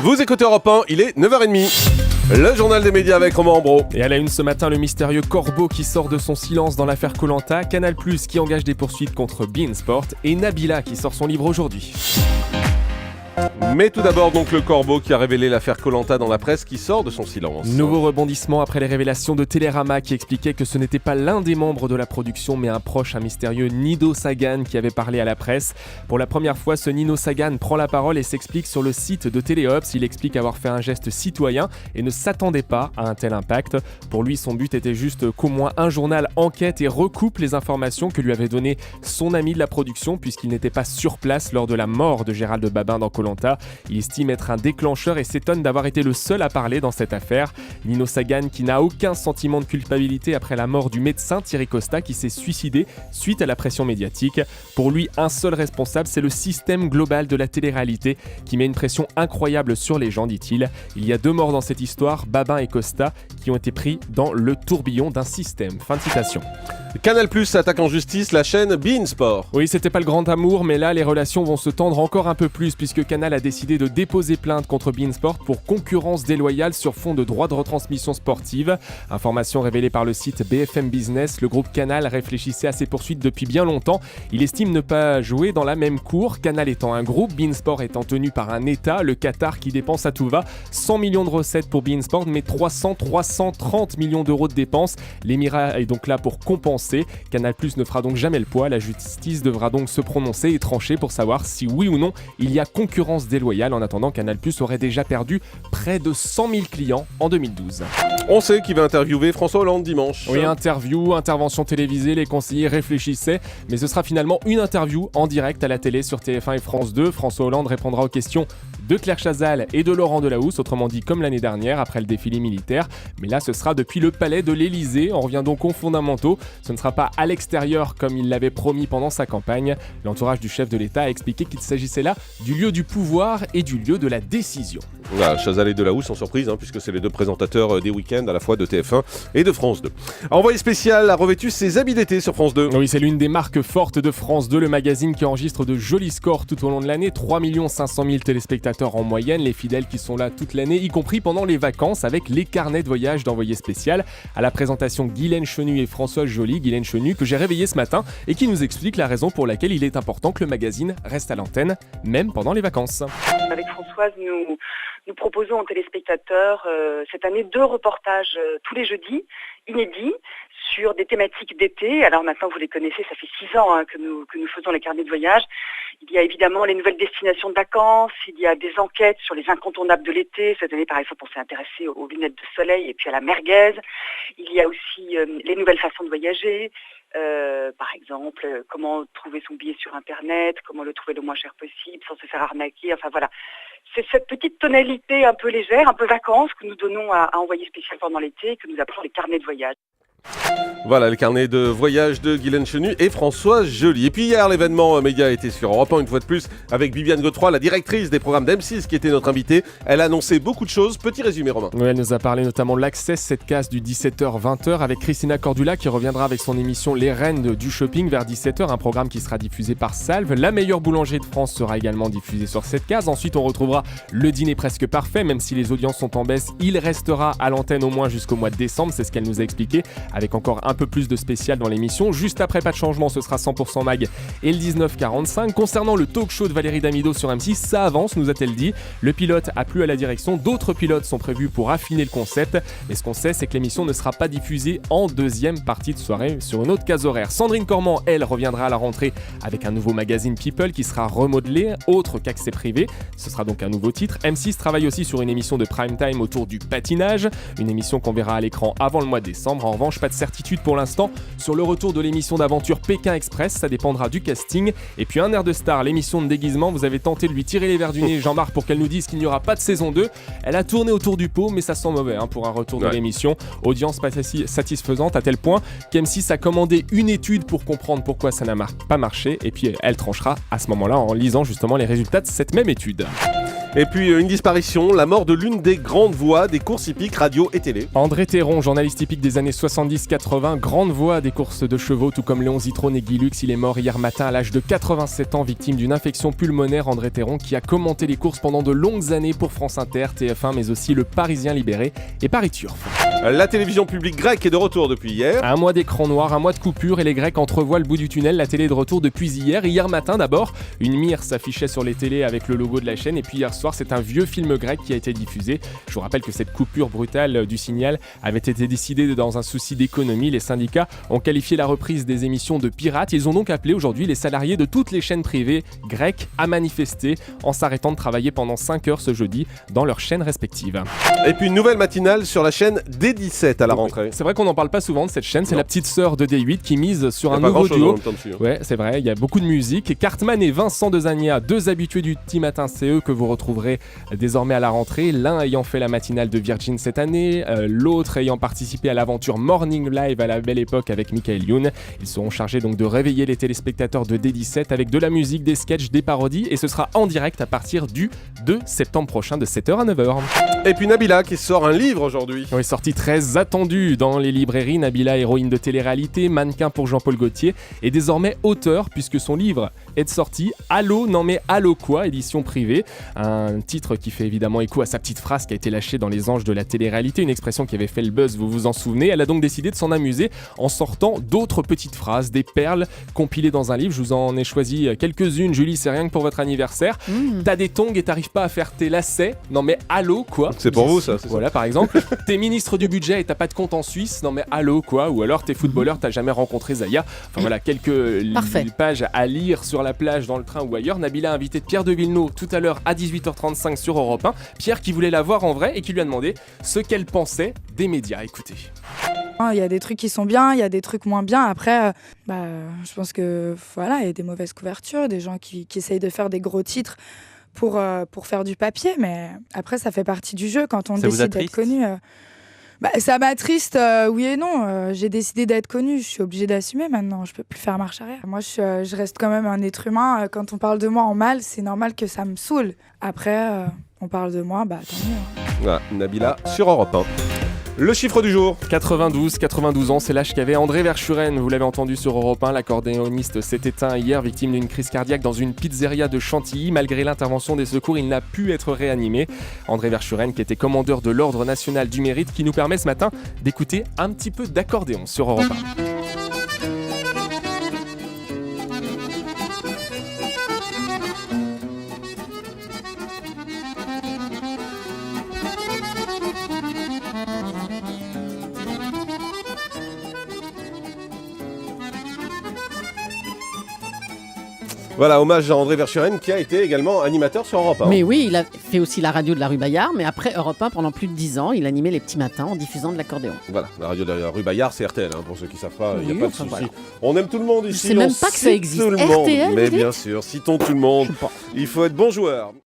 Vous écoutez Europe 1, il est 9h30. Le journal des médias avec Romain Ambro. Et à la une ce matin, le mystérieux Corbeau qui sort de son silence dans l'affaire Koh-Lanta, Canal+ qui engage des poursuites contre beIN Sport et Nabila qui sort son livre aujourd'hui. Mais tout d'abord donc le Corbeau qui a révélé l'affaire Koh-Lanta dans la presse qui sort de son silence. Nouveau rebondissement après les révélations de Télérama qui expliquait que ce n'était pas l'un des membres de la production mais un proche, un mystérieux Nino Sagan qui avait parlé à la presse. Pour la première fois, ce Nino Sagan prend la parole et s'explique sur le site de Téléops. Il explique avoir fait un geste citoyen et ne s'attendait pas à un tel impact. Pour lui, son but était juste qu'au moins un journal enquête et recoupe les informations que lui avait données son ami de la production puisqu'il n'était pas sur place lors de la mort de Gérald Babin dans Koh-Lanta. Il estime être un déclencheur et s'étonne d'avoir été le seul à parler dans cette affaire. Nino Sagan qui n'a aucun sentiment de culpabilité après la mort du médecin Thierry Costa qui s'est suicidé suite à la pression médiatique. Pour lui, un seul responsable, c'est le système global de la télé-réalité qui met une pression incroyable sur les gens, dit-il. Il y a 2 morts dans cette histoire, Babin et Costa, qui ont été pris dans le tourbillon d'un système. Fin de citation. Canal+ attaque en justice la chaîne beIN Sport. Oui, c'était pas le grand amour, mais là, les relations vont se tendre encore un peu plus puisque Canal a décidé de déposer plainte contre beIN Sport pour concurrence déloyale sur fond de droits de retransmission sportive. Information révélée par le site BFM Business, le groupe Canal réfléchissait à ces poursuites depuis bien longtemps. Il estime ne pas jouer dans la même cour, Canal étant un groupe, beIN Sport étant tenu par un État, le Qatar qui dépense à tout va 100 millions de recettes pour beIN Sport, mais 330 millions d'euros de dépenses. L'Émirat est donc là pour compenser. Canal+ ne fera donc jamais le poids. La justice devra donc se prononcer et trancher pour savoir si oui ou non il y a concurrence déloyale. En attendant, Canal+ aurait déjà perdu près de 100 000 clients en 2012. On sait qui va interviewer François Hollande dimanche. Oui, intervention télévisée, les conseillers réfléchissaient, mais ce sera finalement une interview en direct à la télé sur TF1 et France 2. François Hollande répondra aux questions de Claire Chazal et de Laurent Delahousse, autrement dit comme l'année dernière après le défilé militaire. Mais là, ce sera depuis le palais de l'Élysée. On revient donc aux fondamentaux. Ce ne sera pas à l'extérieur comme il l'avait promis pendant sa campagne. L'entourage du chef de l'État a expliqué qu'il s'agissait là du lieu du pouvoir et du lieu de la décision. Voilà, Chazal et Delahousse sans surprise, puisque c'est les 2 présentateurs des week-ends à la fois de TF1 et de France 2. Envoyé spécial a revêtu ses habits d'été sur France 2. Oui, c'est l'une des marques fortes de France 2, le magazine qui enregistre de jolis scores tout au long de l'année. 3 500 000 téléspectateurs en moyenne, les fidèles qui sont là toute l'année, y compris pendant les vacances avec les carnets de voyage d'envoyé spécial. À la présentation, Guylaine Chenu et Françoise Joly. Guylaine Chenu que j'ai réveillé ce matin et qui nous explique la raison pour laquelle il est important que le magazine reste à l'antenne, même pendant les vacances. Avec Françoise, nous proposons aux téléspectateurs cette année 2 reportages tous les jeudis, inédits, sur des thématiques d'été. Alors maintenant, vous les connaissez, ça fait 6 ans que nous faisons les carnets de voyage. Il y a évidemment les nouvelles destinations de vacances, il y a des enquêtes sur les incontournables de l'été. Cette année, par exemple, on s'est intéressé aux lunettes de soleil et puis à la merguez. Il y a aussi les nouvelles façons de voyager. Par exemple, comment trouver son billet sur Internet, comment le trouver le moins cher possible sans se faire arnaquer. Enfin voilà, c'est cette petite tonalité un peu légère, un peu vacances que nous donnons à envoyer spécial pendant l'été et que nous appelons les carnets de voyage. Voilà, le carnet de voyage de Guylaine Chenu et François Joly. Et puis hier, l'événement média a été sur Europe 1 une fois de plus avec Viviane Godefroy, la directrice des programmes d'M6 qui était notre invitée. Elle a annoncé beaucoup de choses. Petit résumé, Romain. Oui, elle nous a parlé notamment de l'Access, cette case du 17h-20h avec Christina Cordula qui reviendra avec son émission Les Reines du Shopping vers 17h, un programme qui sera diffusé par Salve. La meilleure boulangerie de France sera également diffusée sur cette case. Ensuite, on retrouvera Le Dîner Presque Parfait. Même si les audiences sont en baisse, il restera à l'antenne au moins jusqu'au mois de décembre. C'est ce qu'elle nous a expliqué, avec encore un peu plus de spécial dans l'émission. Juste après, pas de changement, ce sera 100% mag et le 19h45. Concernant le talk show de Valérie Damido sur M6, ça avance, nous a-t-elle dit. Le pilote a plu à la direction, d'autres pilotes sont prévus pour affiner le concept, mais ce qu'on sait, c'est que l'émission ne sera pas diffusée en deuxième partie de soirée sur une autre case horaire. Sandrine Cormand, elle, reviendra à la rentrée avec un nouveau magazine People qui sera remodelé, autre qu'accès privé. Ce sera donc un nouveau titre. M6 travaille aussi sur une émission de prime time autour du patinage, une émission qu'on verra à l'écran avant le mois de décembre. En revanche, pas de certitude pour l'instant sur le retour de l'émission d'aventure Pékin Express, ça dépendra du casting. Et puis un air de star, l'émission de déguisement, vous avez tenté de lui tirer les verres du nez, Jean-Marc, pour qu'elle nous dise qu'il n'y aura pas de saison 2. Elle a tourné autour du pot, mais ça sent mauvais pour un retour de l'émission. Audience pas satisfaisante à tel point qu'M6 a commandé une étude pour comprendre pourquoi ça n'a pas marché. Et puis elle tranchera à ce moment-là en lisant justement les résultats de cette même étude. Et puis une disparition, la mort de l'une des grandes voix des courses hippiques radio et télé. André Théron, journaliste hippique des années 70-80, grande voix des courses de chevaux, tout comme Léon Zitrone et Guy Lux. Il est mort hier matin à l'âge de 87 ans, victime d'une infection pulmonaire. André Théron qui a commenté les courses pendant de longues années pour France Inter, TF1, mais aussi Le Parisien Libéré et Paris Turf. La télévision publique grecque est de retour depuis hier. Un mois d'écran noir, un mois de coupure et les Grecs entrevoient le bout du tunnel. La télé est de retour depuis hier. Hier matin d'abord, une mire s'affichait sur les télés avec le logo de la chaîne. Et puis hier soir, c'est un vieux film grec qui a été diffusé. Je vous rappelle que cette coupure brutale du signal avait été décidée dans un souci d'économie. Les syndicats ont qualifié la reprise des émissions de pirates. Ils ont donc appelé aujourd'hui les salariés de toutes les chaînes privées grecques à manifester en s'arrêtant de travailler pendant 5 heures ce jeudi dans leurs chaînes respectives. Et puis une nouvelle matinale sur la chaîne D17 à la rentrée. C'est vrai qu'on n'en parle pas souvent de cette chaîne, c'est la petite sœur de D8 qui mise sur un pas nouveau grand-chose en duo. même temps dessus, hein. Ouais, c'est vrai, il y a beaucoup de musique. Cartman et Vincent Dezania, deux habitués du Petit Matin CE que vous retrouverez désormais à la rentrée. L'un ayant fait la matinale de Virgin cette année, l'autre ayant participé à l'aventure Morning Live à la belle époque avec Michael Youn. Ils seront chargés donc de réveiller les téléspectateurs de D17 avec de la musique, des sketchs, des parodies et ce sera en direct à partir du 2 septembre prochain de 7h à 9h. Et puis Nabila qui sort un livre aujourd'hui. Oui, sortie très attendue dans les librairies. Nabila, héroïne de télé-réalité, mannequin pour Jean-Paul Gaultier, est désormais auteur puisque son livre est de sortie. Allô, non mais allô quoi, édition privée. Un titre qui fait évidemment écho à sa petite phrase qui a été lâchée dans Les Anges de la télé-réalité, une expression qui avait fait le buzz, vous vous en souvenez. Elle a donc décidé de s'en amuser en sortant d'autres petites phrases, des perles compilées dans un livre. Je vous en ai choisi quelques-unes. Julie, c'est rien que pour votre anniversaire. T'as des tongs et t'arrives pas à faire tes lacets. Non mais allô quoi. C'est pour vous ça. Voilà par exemple. T'es ministre du budget et t'as pas de compte en Suisse. Non mais allô quoi. Ou alors t'es footballeur, t'as jamais rencontré Zaya. Enfin voilà, quelques pages à lire sur la plage, dans le train ou ailleurs. Nabila a invité Pierre de Villeneuve tout à l'heure à 18h35 sur Europe 1. Pierre qui voulait la voir en vrai et qui lui a demandé ce qu'elle pensait des médias. Écoutez. Il y a des trucs qui sont bien, il y a des trucs moins bien. Après, je pense que voilà, il y a des mauvaises couvertures, des gens qui essayent de faire des gros titres pour faire du papier. Mais après, ça fait partie du jeu quand on décide d'être connu. Ça m'attriste, oui et non. J'ai décidé d'être connue, je suis obligée d'assumer maintenant. Je peux plus faire marche arrière. Moi, je reste quand même un être humain. Quand on parle de moi en mal, c'est normal que ça me saoule. Après, on parle de moi, tant mieux. Voilà, Nabila sur Europe 1. Le chiffre du jour. 92 ans, c'est l'âge qu'avait André Verschuren. Vous l'avez entendu sur Europe 1, l'accordéoniste s'est éteint hier, victime d'une crise cardiaque dans une pizzeria de Chantilly. Malgré l'intervention des secours, il n'a pu être réanimé. André Verschuren, qui était commandeur de l'Ordre national du mérite, qui nous permet ce matin d'écouter un petit peu d'accordéon sur Europe 1. Voilà, hommage à André Verschuren qui a été également animateur sur Europe 1. Mais oui, il a fait aussi la radio de la rue Bayard, mais après Europe 1, pendant plus de 10 ans, il animait les petits matins en diffusant de l'accordéon. Voilà, la radio de la rue Bayard, c'est RTL, pour ceux qui ne savent pas, il n'y a Oui, pas de enfin, souci. voilà. On aime tout le monde ici. Je sais même pas que ça existe. Tout le monde. RTL, Mais vous bien dites sûr, citons tout le monde. Je sais pas. Il faut être bon joueur.